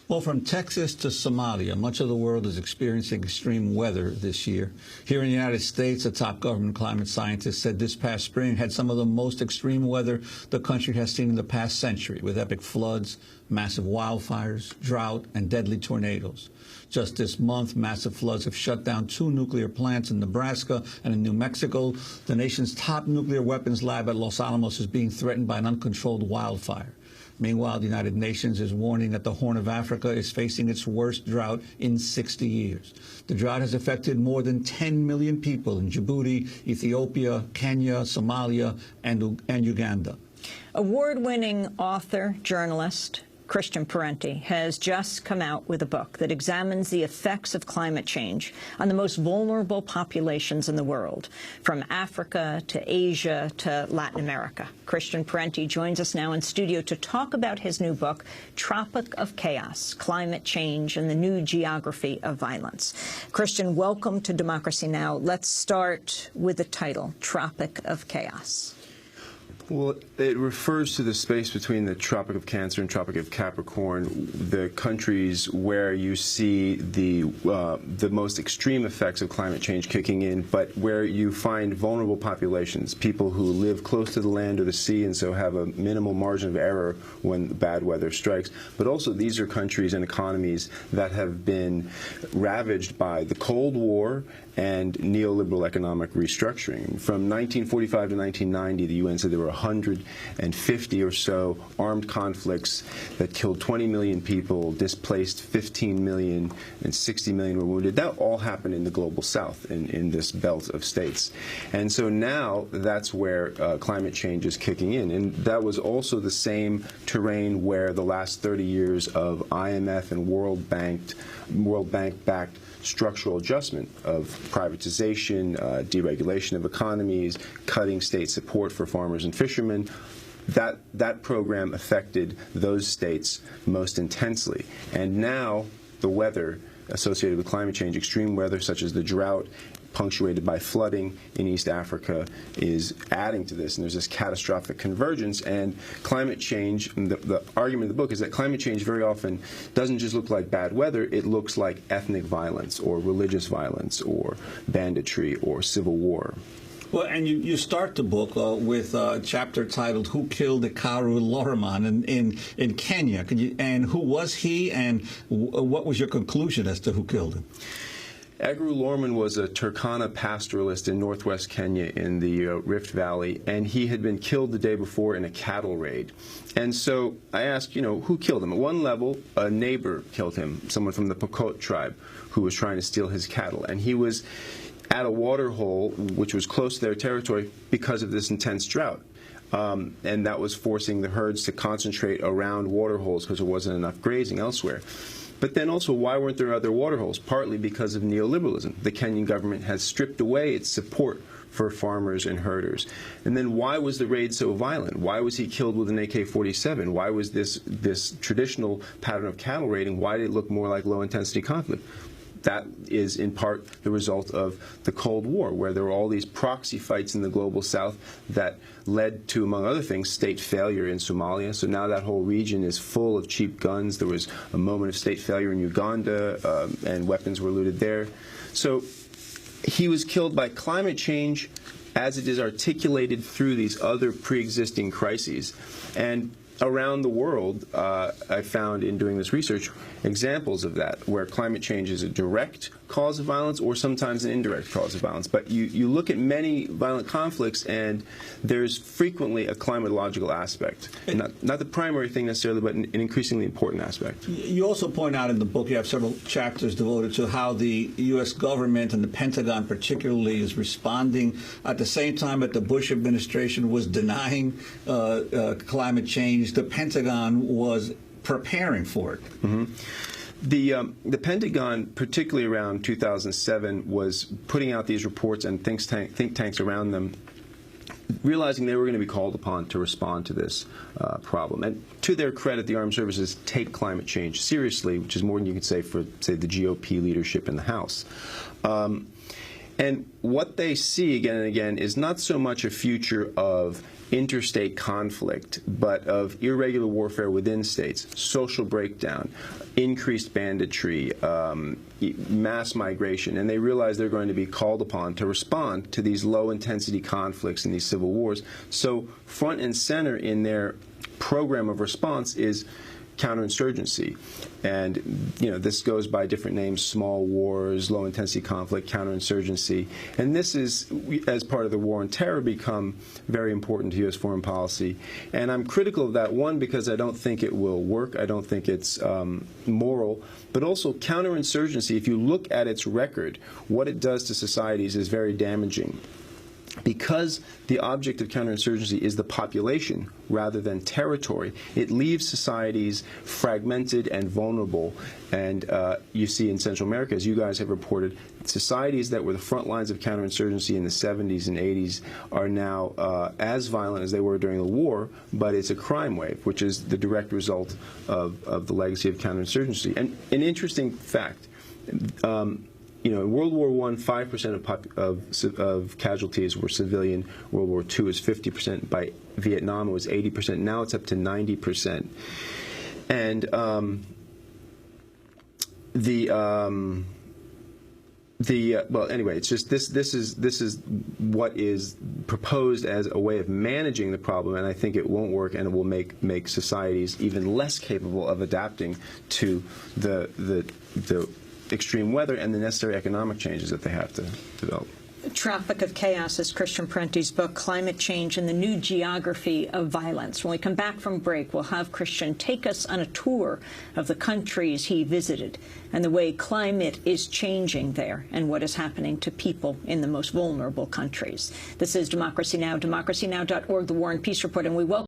Well, from Texas to Somalia, much of the world is experiencing extreme weather this year. Here in the United States, a top government climate scientist said this past spring had some of the most extreme weather the country has seen in the past century, with epic floods, massive wildfires, drought, and deadly tornadoes. Just this month, massive floods have shut down 2 nuclear plants in Nebraska and in New Mexico. The nation's top nuclear weapons lab at Los Alamos is being threatened by an uncontrolled wildfire. Meanwhile, the United Nations is warning that the Horn of Africa is facing its worst drought in 60 years. The drought has affected more than 10 million people in Djibouti, Ethiopia, Kenya, Somalia, and Uganda. Award-winning author, journalist, Christian Parenti has just come out with a book that examines the effects of climate change on the most vulnerable populations in the world, from Africa to Asia to Latin America. Christian Parenti joins us now in studio to talk about his new book, Tropic of Chaos, Climate Change and the New Geography of Violence. Christian, welcome to Democracy Now! Let's start with the title, Tropic of Chaos. Well, it refers to the space between the Tropic of Cancer and Tropic of Capricorn, the countries where you see the most extreme effects of climate change kicking in, but where you find vulnerable populations, people who live close to the land or the sea and so have a minimal margin of error when bad weather strikes. But also these are countries and economies that have been ravaged by the Cold War and neoliberal economic restructuring. From 1945 to 1990, the UN said there were 150 or so armed conflicts that killed 20 million people, displaced 15 million, and 60 million were wounded. That all happened in the global south, in this belt of states. And so now that's where climate change is kicking in. And that was also the same terrain where the last 30 years of IMF and World Bank-backed structural adjustment of privatization, deregulation of economies, cutting state support for farmers and fishermen, that program affected those states most intensely. And now the weather associated with climate change, extreme weather such as the drought, punctuated by flooding in East Africa, is adding to this, and there's this catastrophic convergence. And climate change, the argument in the book is that climate change very often doesn't just look like bad weather, it looks like ethnic violence or religious violence or banditry or civil war. Well, and you start the book with a chapter titled "Who Killed Ekuru Lorman" in Kenya. And who was he, and what was your conclusion as to who killed him? Ekuru Lorman was a Turkana pastoralist in northwest Kenya in the Rift Valley, and he had been killed the day before in a cattle raid. And so I asked, who killed him? At one level, a neighbor killed him, someone from the Pokot tribe who was trying to steal his cattle. And he was at a water hole, which was close to their territory, because of this intense drought. And that was forcing the herds to concentrate around water holes because there wasn't enough grazing elsewhere. But then also, why weren't there other water holes? Partly because of neoliberalism. The Kenyan government has stripped away its support for farmers and herders. And then why was the raid so violent? Why was he killed with an AK-47? Why was this traditional pattern of cattle raiding, why did it look more like low-intensity conflict? That is in part the result of the Cold War, where there were all these proxy fights in the global south that led to, among other things, state failure in Somalia. So now that whole region is full of cheap guns. There was a moment of state failure in Uganda, and weapons were looted there. So he was killed by climate change as it is articulated through these other pre-existing crises. And around the world, I found in doing this research examples of that, where climate change is a direct cause of violence or sometimes an indirect cause of violence. But you look at many violent conflicts, and there's frequently a climatological aspect. Not the primary thing necessarily, but an increasingly important aspect. You also point out in the book, you have several chapters devoted to how the U.S. government and the Pentagon particularly is responding at the same time that the Bush administration was denying climate change. The Pentagon was preparing for it. Mm-hmm. The Pentagon, particularly around 2007, was putting out these reports and think tanks around them, realizing they were going to be called upon to respond to this problem. And to their credit, the armed services take climate change seriously, which is more than you could say for, say, the GOP leadership in the House. And what they see again and again is not so much a future of interstate conflict, but of irregular warfare within states, social breakdown, increased banditry, mass migration, and they realize they're going to be called upon to respond to these low-intensity conflicts and these civil wars. So front and center in their program of response is counterinsurgency. And, this goes by different names: small wars, low-intensity conflict, counterinsurgency. And this is, as part of the war on terror, become very important to U.S. foreign policy. And I'm critical of that, one, because I don't think it will work. I don't think it's moral. But also, counterinsurgency, if you look at its record, what it does to societies is very damaging. Because the object of counterinsurgency is the population rather than territory, it leaves societies fragmented and vulnerable. And you see in Central America, as you guys have reported, societies that were the front lines of counterinsurgency in the 70s and 80s are now as violent as they were during the war, but it's a crime wave, which is the direct result of the legacy of counterinsurgency. And an interesting fact, in World War I, 5% of casualties were civilian. World War II is 50%. By Vietnam, it was 80%. Now it's up to 90%. And well, anyway, it's just this is what is proposed as a way of managing the problem, and I think it won't work, and it will make societies even less capable of adapting to the extreme weather and the necessary economic changes that they have to develop. Tropic of Chaos is Christian Parenti's book, Climate Change and the New Geography of Violence. When we come back from break, we'll have Christian take us on a tour of the countries he visited and the way climate is changing there and what is happening to people in the most vulnerable countries. This is Democracy Now!, democracynow.org, the War and Peace Report, and we welcome